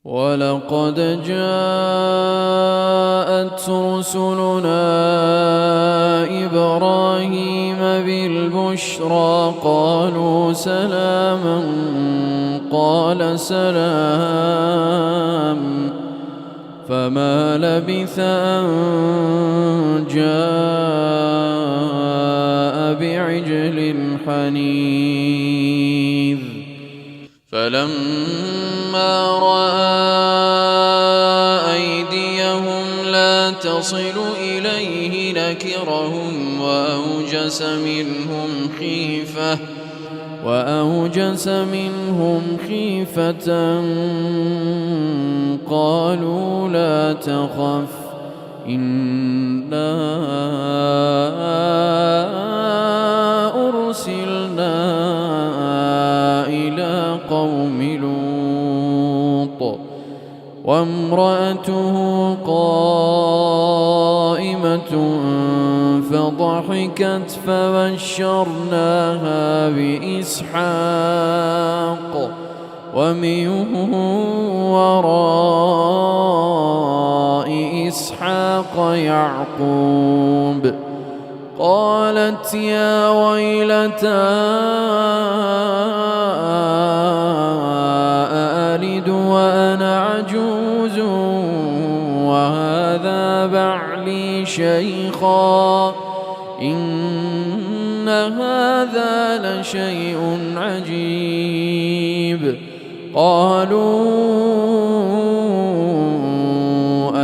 ولقد جاءت رسلنا إبراهيم بالبشرى قالوا سلاما قال سلام فما لبث أن جاء بعجل حنيذ فلما رأى أيديهم لا تصل إليه نكرهم وأوجس منهم خيفة قالوا لا تخف إنا أرسلنا إلى قوم لوط وامرأته قائمة فضحكت فبشرناها بإسحاق ومن وراء إسحاق يعقوب قالت يا ويلتى أألد وأنا عجوز وهذا بعلي شيخا إن هذا لشيء عجيب قالوا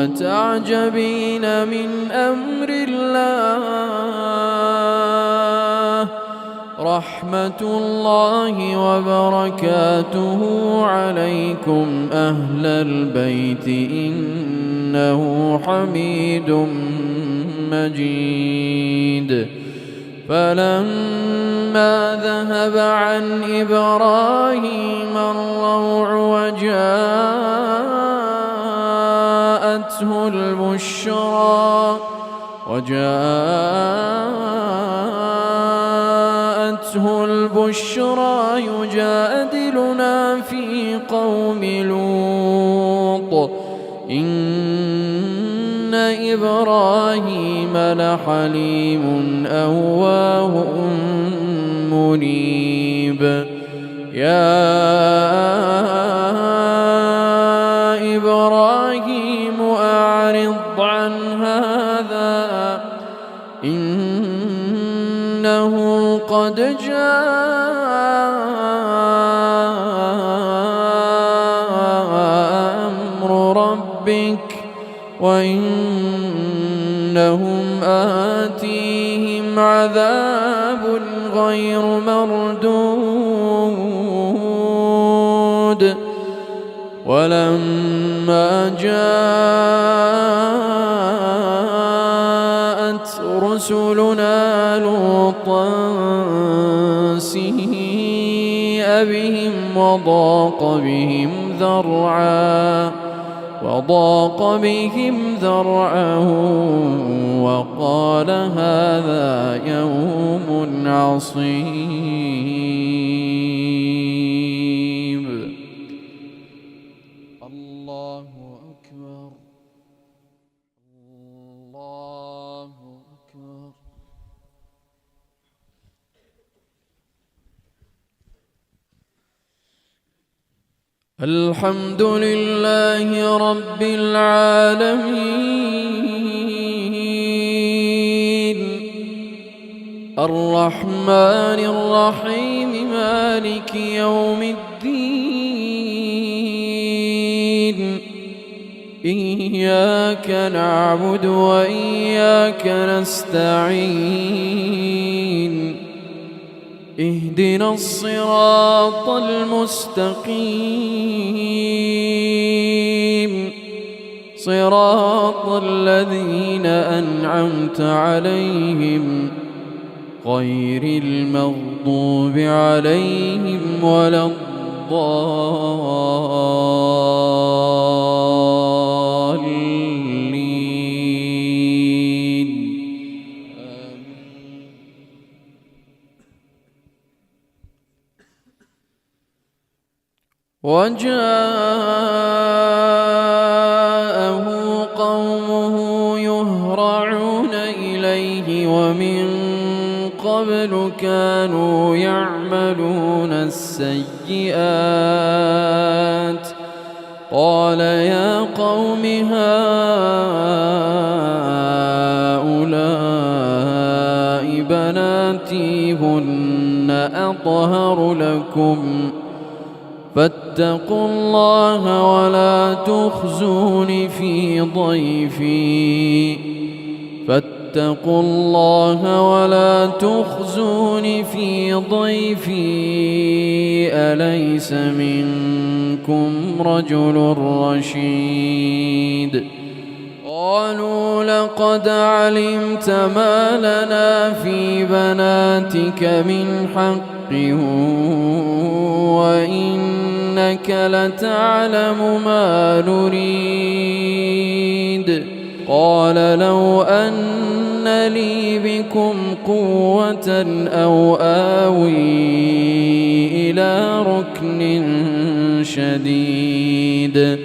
أتعجبين من أمر الله رحمة الله وبركاته عليكم أهل البيت إنه حميد مجيد فلما ذهب عن إبراهيم الروع وجاءته البشرى يجادلنا في قوم لوط إن إبراهيم لحليم أواه منيب يا إبراهيم أعرض عن هذا إنه قد جاء أمر ربك وإنهم آتيهم عذاب غير مردود ولما جاءت رسلنا لوطا سيء بهم وضاق بهم ذرعا وقال هذا يوم عصيب الله أكبر الله أكبر الحمد لله رب العالمين الرحمن الرحيم مالك يوم الدين إياك نعبد وإياك نستعين اهدنا الصراط المستقيم صراط الذين أنعمت عليهم غير المغضوب عليهم ولا الضالين وجاءه قومه يهرعون إليه ومن قبل كانوا يعملون السيئات قال يا قوم هؤلاء بناتي هن أطهر لكم فاتقوا الله ولا تخزون في ضيفي فاتقوا الله ولا تخزون في ضيفي أليس منكم رجل رشيد قالوا لقد علمت ما لنا في بناتك من حق وإنك لتعلم ما نريد قال لو أن لي بكم قوة أو آوي إلى ركن شديد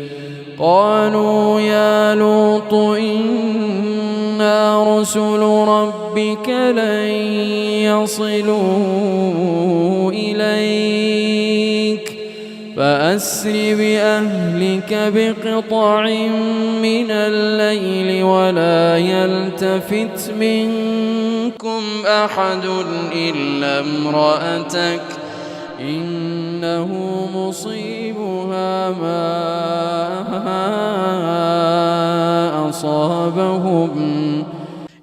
قالوا يا لوط إنا رسل ربك لن يصلوا إليك فأسر بأهلك بقطع من الليل ولا يلتفت منكم أحد إلا امرأتك إنه مصيبها ما أصابهم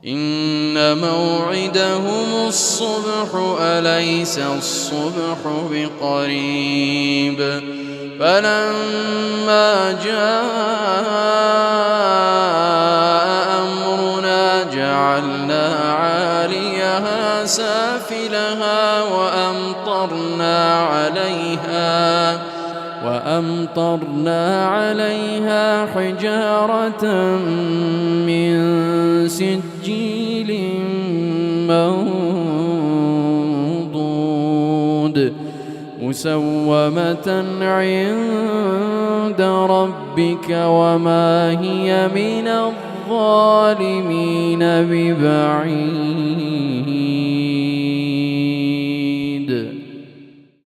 إن موعدهم الصبح أليس الصبح بقريب فلما جاء أمرنا جعلنا عاليها سافلها وأمطرنا عليها حجارة من سجيل منضود مسومة عند ربك وما هي من الظالمين ببعيد.